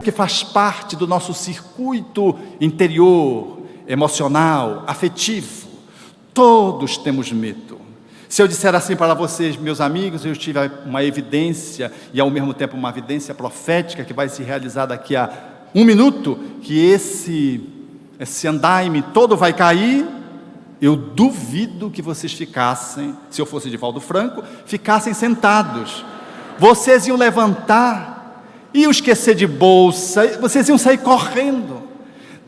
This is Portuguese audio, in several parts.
que faz parte do nosso circuito interior, emocional, afetivo. Todos temos medo. Se eu disser assim para vocês, meus amigos, eu tive uma evidência, e ao mesmo tempo uma evidência profética que vai se realizar daqui a 1 minuto, que esse andaime todo vai cair, eu duvido que vocês ficassem, se eu fosse Divaldo Franco, ficassem sentados. Vocês iam levantar, iam esquecer de bolsa, vocês iam sair correndo.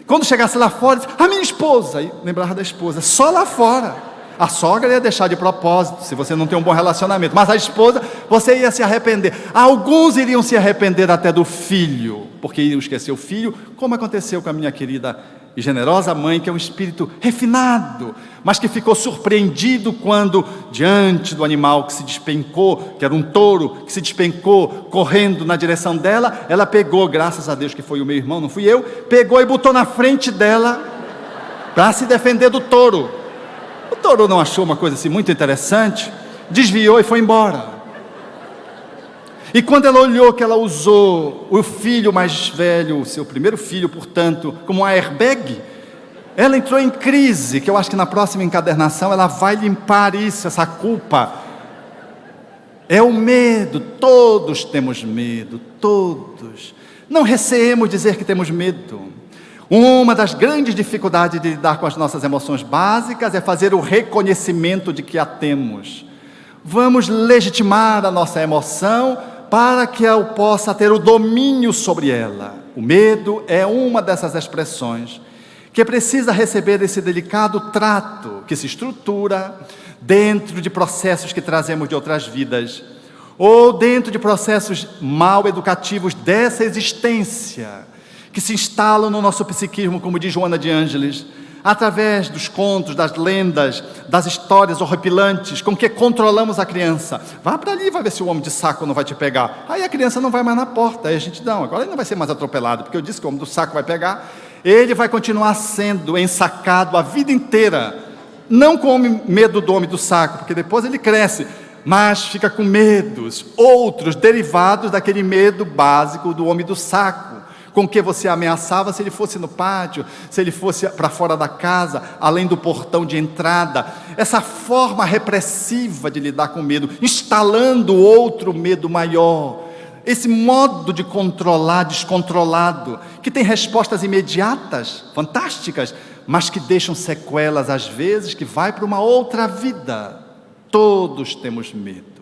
Quando chegasse lá fora, a minha esposa, e lembrava da esposa, só lá fora. A sogra ia deixar de propósito, se você não tem um bom relacionamento, mas a esposa, você ia se arrepender. Alguns iriam se arrepender até do filho, porque iriam esquecer o filho, como aconteceu com a minha querida e generosa mãe, que é um espírito refinado, mas que ficou surpreendido quando, diante do animal que se despencou, que era um touro, que se despencou correndo na direção dela, ela pegou, graças a Deus que foi o meu irmão, não fui eu, pegou e botou na frente dela, para se defender do touro. O touro não achou uma coisa assim muito interessante, desviou e foi embora. E quando ela olhou que ela usou o filho mais velho, o seu primeiro filho, portanto, como um airbag, ela entrou em crise, que eu acho que na próxima encadernação ela vai limpar isso, essa culpa. É o medo, todos temos medo, todos. Não receemos dizer que temos medo. Uma das grandes dificuldades de lidar com as nossas emoções básicas é fazer o reconhecimento de que a temos. Vamos legitimar a nossa emoção para que eu possa ter o domínio sobre ela. O medo é uma dessas expressões que precisa receber esse delicado trato que se estrutura dentro de processos que trazemos de outras vidas, ou dentro de processos mal educativos dessa existência, que se instalam no nosso psiquismo, como diz Joana de Ângeles, através dos contos, das lendas, das histórias horripilantes com que controlamos a criança. Vá para ali, vai ver se o homem de saco não vai te pegar. Aí a criança não vai mais na porta, aí a gente não, agora ele não vai ser mais atropelado, porque eu disse que o homem do saco vai pegar. Ele vai continuar sendo ensacado a vida inteira, não com medo do homem do saco, porque depois ele cresce, mas fica com medos, outros derivados daquele medo básico do homem do saco, com que você ameaçava se ele fosse no pátio, se ele fosse para fora da casa, além do portão de entrada. Essa forma repressiva de lidar com medo, instalando outro medo maior. Esse modo de controlar descontrolado, que tem respostas imediatas, fantásticas, mas que deixam sequelas às vezes, que vai para uma outra vida. Todos temos medo.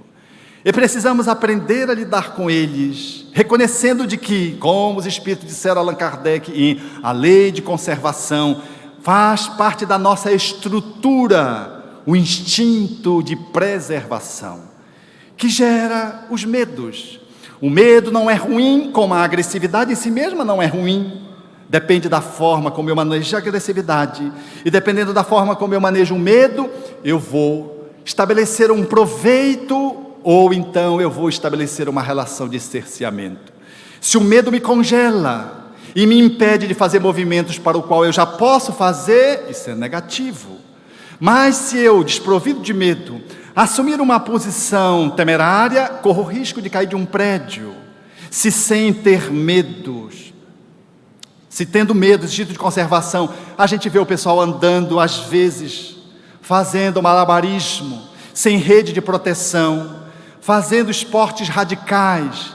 E precisamos aprender a lidar com eles, reconhecendo de que, como os espíritos disseram a Allan Kardec em A Lei de Conservação, faz parte da nossa estrutura o instinto de preservação, que gera os medos. O medo não é ruim, como a agressividade em si mesma não é ruim. Depende da forma como eu manejo a agressividade. E dependendo da forma como eu manejo o medo, eu vou estabelecer um proveito, ou então eu vou estabelecer uma relação de cerceamento. Se o medo me congela e me impede de fazer movimentos para o qual eu já posso fazer, isso é negativo. Mas se eu, desprovido de medo, assumir uma posição temerária, corro o risco de cair de um prédio. Se sem ter medos, se tendo medo, instinto de conservação, a gente vê o pessoal andando, às vezes, fazendo malabarismo, sem rede de proteção, fazendo esportes radicais,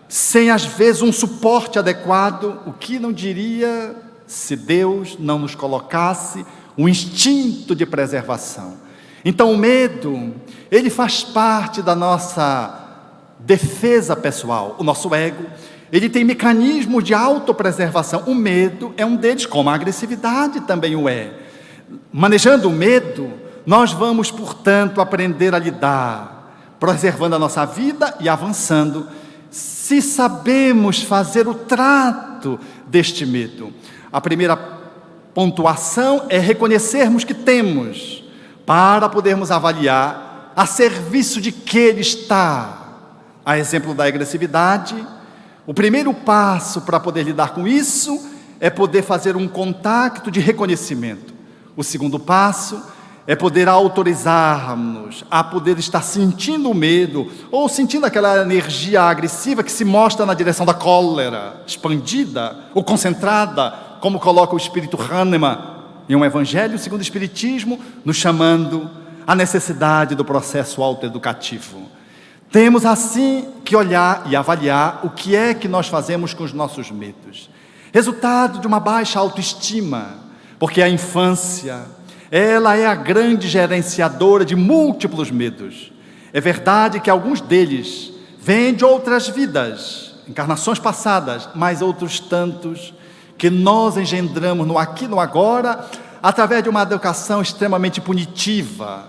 sem às vezes um suporte adequado. O que não diria se Deus não nos colocasse um instinto de preservação? Então o medo, ele faz parte da nossa defesa pessoal. O nosso ego, ele tem mecanismos de autopreservação. O medo é um deles, como a agressividade também o é. Manejando o medo, nós vamos, portanto, aprender a lidar, preservando a nossa vida e avançando, se sabemos fazer o trato deste medo. A primeira pontuação é reconhecermos que temos, para podermos avaliar a serviço de que ele está. A exemplo da agressividade, o primeiro passo para poder lidar com isso é poder fazer um contato de reconhecimento. O segundo passo é poder autorizar-nos a poder estar sentindo o medo, ou sentindo aquela energia agressiva que se mostra na direção da cólera, expandida ou concentrada, como coloca o Espírito Hahnemann em um Evangelho segundo o Espiritismo, nos chamando à necessidade do processo autoeducativo. Temos assim que olhar e avaliar o que é que nós fazemos com os nossos medos. Resultado de uma baixa autoestima, porque a infância, ela é a grande gerenciadora de múltiplos medos. É verdade que alguns deles vêm de outras vidas, encarnações passadas, mas outros tantos que nós engendramos no aqui e no agora, através de uma educação extremamente punitiva,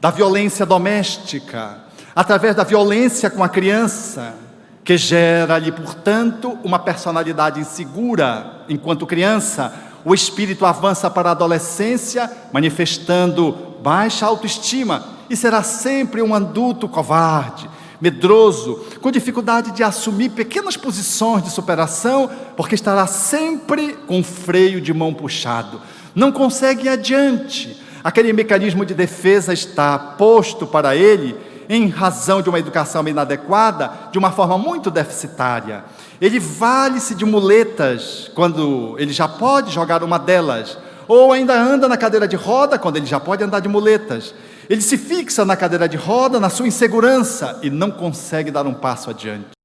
da violência doméstica, através da violência com a criança, que gera-lhe, portanto, uma personalidade insegura. Enquanto criança, o espírito avança para a adolescência, manifestando baixa autoestima, e será sempre um adulto covarde, medroso, com dificuldade de assumir pequenas posições de superação, porque estará sempre com o freio de mão puxado. Não consegue ir adiante. Aquele mecanismo de defesa está posto para ele, em razão de uma educação inadequada, de uma forma muito deficitária. Ele vale-se de muletas quando ele já pode jogar uma delas, ou ainda anda na cadeira de roda quando ele já pode andar de muletas. Ele se fixa na cadeira de roda, na sua insegurança, e não consegue dar um passo adiante.